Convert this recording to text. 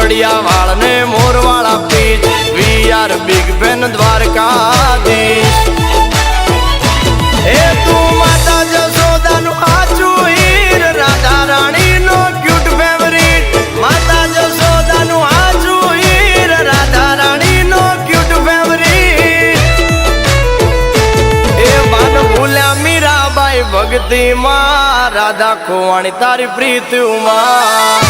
પાપડિયા વાળ ને મોરવાળા પીચ we are big fan Dwarkadhish એ તું માતા જશોદાનું આચું હીર રાધા રાણીનો ક્યુટ ફેવરિટ માતા જશોદાનું આચું હીર રાધા રાણીનો ક્યુટ ફેવરિટ એ બાન ભૂલ્યા મીરાબાઈ ભક્તિમાં રાધા ખોવાણી તારી પ્રીતિમાં